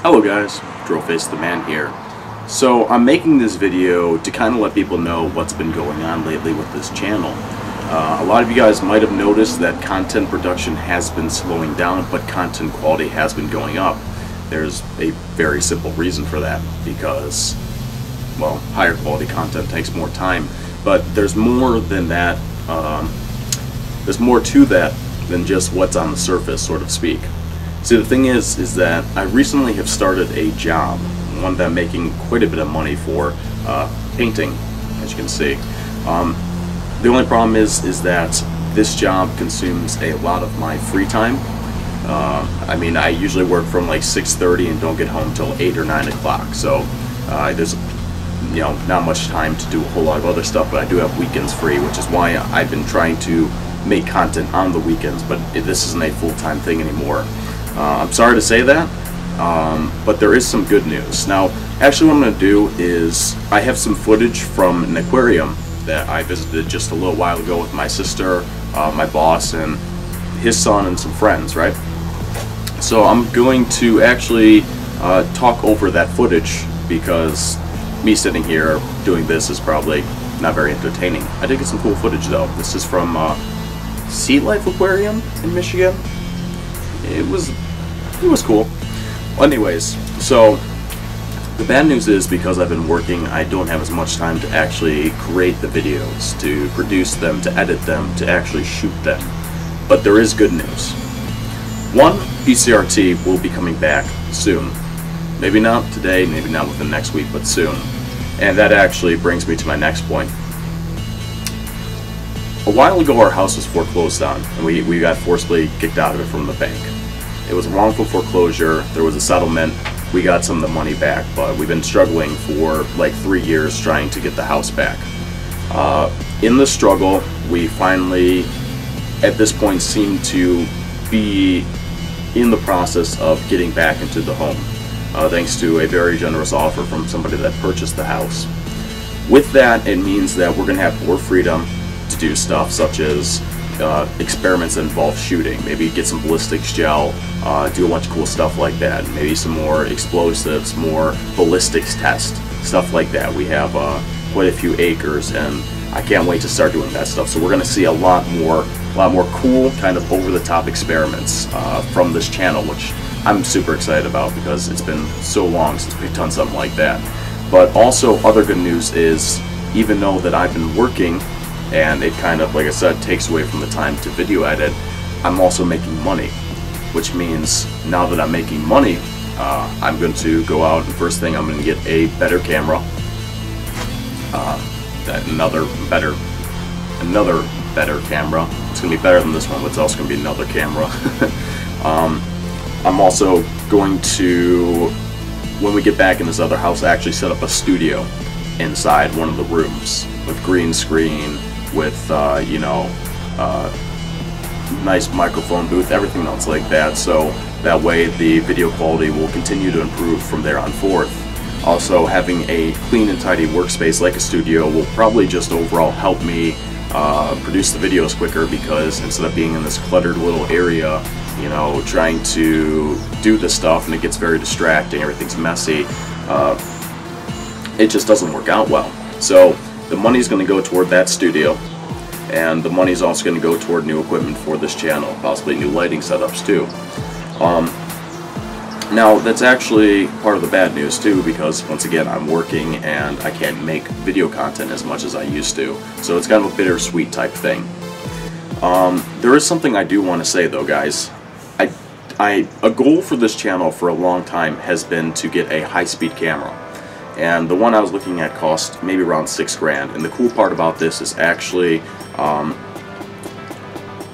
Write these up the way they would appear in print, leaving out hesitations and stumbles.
Hello guys, Drillface the Man here. So I'm making this video to kind of let people know what's been going on lately with this channel. A lot of you guys might have noticed that content production has been slowing down, but content quality has been going up. There's a very simple reason for that, because, well, higher quality content takes more time. But there's more than that. There's more to that than just what's on the surface, so to speak. See, the thing is that I recently have started a job, one that I'm making quite a bit of money for, painting, as you can see. The only problem is that this job consumes a lot of my free time. I mean, I usually work from like 6:30 and don't get home till 8 or 9 o'clock, so there's not much time to do a whole lot of other stuff, but I do have weekends free, which is why I've been trying to make content on the weekends, but this isn't a full-time thing anymore. I'm sorry to say that, but there is some good news. Now, actually what I'm going to do is, I have some footage from an aquarium that I visited just a little while ago with my sister, my boss, and his son and some friends, right? So I'm going to actually talk over that footage, because me sitting here doing this is probably not very entertaining. I did get some cool footage though. This is from Sea Life Aquarium in Michigan. It was cool. Well, anyways, so the bad news is, because I've been working, I don't have as much time to actually create the videos, to produce them, to edit them, to actually shoot them. But there is good news. One, PCRT will be coming back soon. Maybe not today, maybe not within next week, but soon. And that actually brings me to my next point. A while ago our house was foreclosed on, and we got forcibly kicked out of it from the bank. It was a wrongful foreclosure, there was a settlement, we got some of the money back, but we've been struggling for like 3 years trying to get the house back. In the struggle, we finally, at this point, seem to be in the process of getting back into the home, thanks to a very generous offer from somebody that purchased the house. With that, it means that we're going to have more freedom to do stuff such as experiments that involve shooting, maybe get some ballistics gel, do a bunch of cool stuff like that, maybe some more explosives, more ballistics test, stuff like that. We have quite a few acres, and I can't wait to start doing that stuff. So we're going to see a lot more cool, kind of over-the-top experiments from this channel, which I'm super excited about, because it's been so long since we've done something like that. But also, other good news is, even though that I've been working, and it kind of, like I said, takes away from the time to video edit, I'm also making money, which means now that I'm making money, I'm going to go out, and first thing, I'm going to get a better camera, another better camera. It's going to be better than this one, but it's also going to be another camera. I'm also going to, when we get back in this other house, actually set up a studio inside one of the rooms with green screen, with nice microphone booth, everything else like that, so that way the video quality will continue to improve from there on forth. Also, having a clean and tidy workspace like a studio will probably just overall help me produce the videos quicker, because instead of being in this cluttered little area, trying to do this stuff, and it gets very distracting, everything's messy, it just doesn't work out well. So the money's going to go toward that studio, and the money's also going to go toward new equipment for this channel, possibly new lighting setups too. Now, that's actually part of the bad news too, because once again, I'm working and I can't make video content as much as I used to, so it's kind of a bittersweet type thing. There is something I do want to say though, guys. A goal for this channel for a long time has been to get a high-speed camera. And the one I was looking at cost maybe around $6 grand. And the cool part about this is actually, I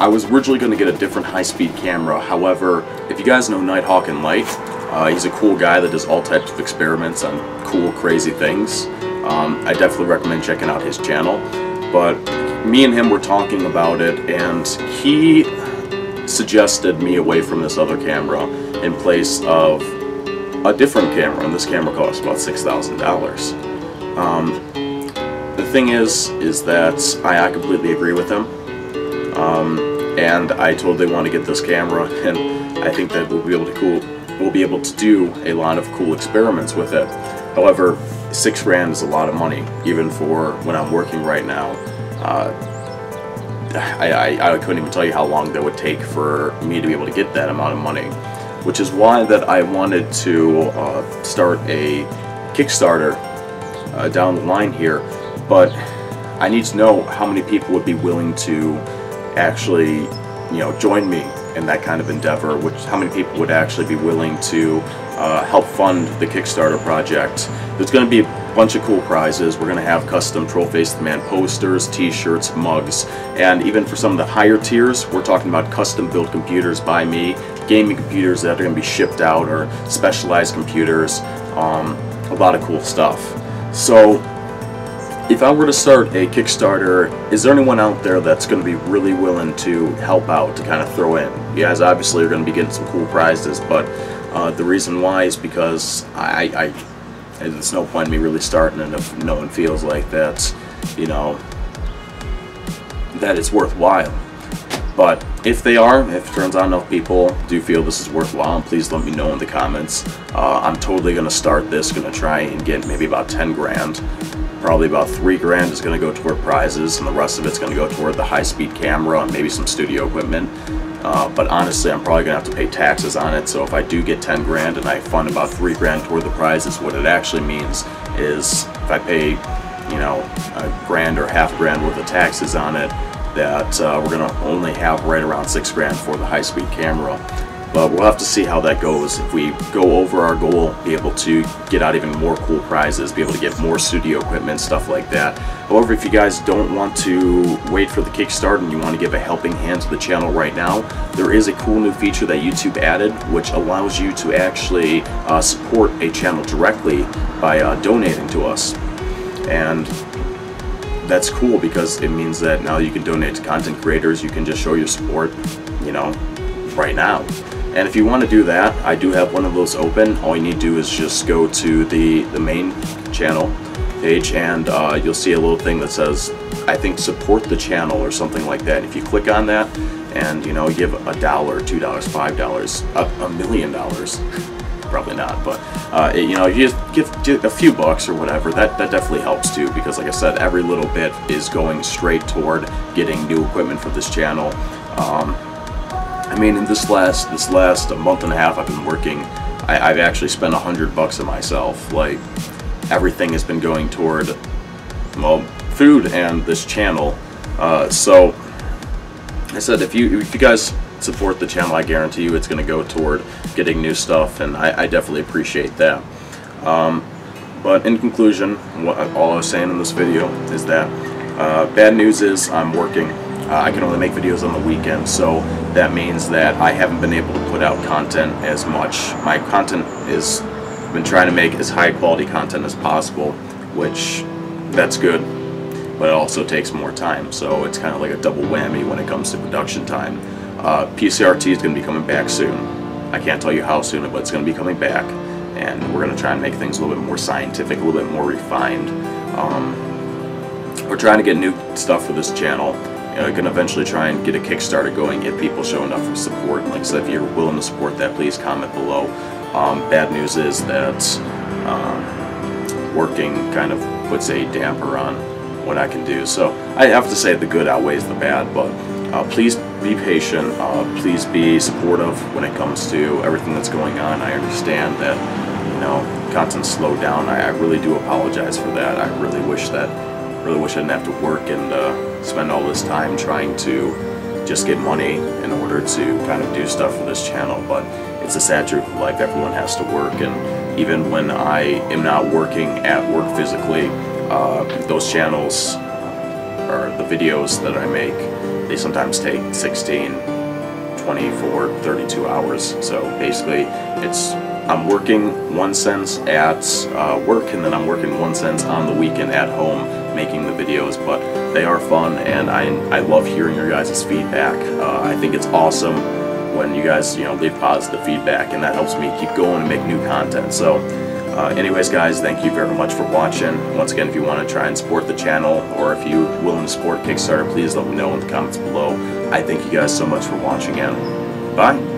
was originally going to get a different high-speed camera. However, if you guys know NightHawk and Light, he's a cool guy that does all types of experiments on cool, crazy things. I definitely recommend checking out his channel. But me and him were talking about it, and he suggested me away from this other camera in place of a different camera, and this camera costs about $6,000. The thing is that I completely agree with him, and I totally want to get this camera, and I think that we'll be able to we'll be able to do a lot of cool experiments with it. However, $6 is a lot of money, even for when I'm working right now. I couldn't even tell you how long that would take for me to be able to get that amount of money, which is why that I wanted to start a Kickstarter down the line here. But I need to know how many people would be willing to actually, join me in that kind of endeavor, how many people would actually be willing to help fund the Kickstarter project. There's going to be a bunch of cool prizes. We're going to have custom Troll-Faced Man posters, t-shirts, mugs, and even for some of the higher tiers, we're talking about custom built computers by me, gaming computers that are going to be shipped out, or specialized computers, a lot of cool stuff. So if I were to start a Kickstarter, is there anyone out there that's going to be really willing to help out, to kind of throw in? You guys obviously are going to be getting some cool prizes, but the reason why is because there's no point in me really starting, and if no one feels like that, that it's worthwhile. But if they are, if it turns out enough people do feel this is worthwhile, please let me know in the comments. I'm totally going to start this, going to try and get maybe about 10 grand. Probably about $3 is going to go toward prizes, and the rest of it's going to go toward the high-speed camera and maybe some studio equipment. But honestly, I'm probably going to have to pay taxes on it, so if I do get 10 grand and I fund about $3 toward the prizes, what it actually means is if I pay, $1 or half a grand worth of taxes on it, that we're going to only have right around $6 for the high-speed camera. But we'll have to see how that goes. If we go over our goal, be able to get out even more cool prizes, be able to get more studio equipment, stuff like that. However, if you guys don't want to wait for the Kickstarter and you want to give a helping hand to the channel right now, there is a cool new feature that YouTube added, which allows you to actually support a channel directly by donating to us. And that's cool because it means that now you can donate to content creators. You can just show your support, right now. And if you want to do that, I do have one of those open. All you need to do is just go to the main channel page, and you'll see a little thing that says, I think, support the channel or something like that. If you click on that and give $1, $2, $5, $1 million, probably not, but you just give a few bucks or whatever, that definitely helps too, because like I said, every little bit is going straight toward getting new equipment for this channel. I mean, in this last month and a half I've been working, I've actually spent $100 on myself. Like, everything has been going toward, well, food and this channel. So I said, if you guys support the channel, I guarantee you it's going to go toward getting new stuff, and I definitely appreciate that. But in conclusion, all I was saying in this video is that bad news is I'm working. I can only make videos on the weekend, so that means that I haven't been able to put out content as much. My content is, I've been trying to make as high quality content as possible, which that's good, but it also takes more time, so it's kind of like a double whammy when it comes to production time. PCRT is going to be coming back soon. I can't tell you how soon, but it's going to be coming back, and we're going to try and make things a little bit more scientific, a little bit more refined. We're trying to get new stuff for this channel. I can eventually try and get a Kickstarter going, get people showing up for support. And like I said, if you're willing to support that, please comment below. Bad news is that working kind of puts a damper on what I can do. So I have to say the good outweighs the bad, but please be patient. Please be supportive when it comes to everything that's going on. I understand that, content's slowed down. I really do apologize for that. I really wish I didn't have to work and spend all this time trying to just get money in order to kind of do stuff for this channel, but it's a sad truth of life. Everyone has to work, and even when I am not working at work physically, those channels, or the videos that I make, they sometimes take 16, 24, 32 hours. So basically I'm working one sense at work, and then I'm working one sense on the weekend at home making the videos, but they are fun, and I love hearing your guys' feedback. I think it's awesome when you guys leave positive feedback, and that helps me keep going and make new content. So anyways guys, thank you very much for watching. Once again, if you want to try and support the channel, or if you're willing to support Kickstarter, please let me know in the comments below. I thank you guys so much for watching, and bye.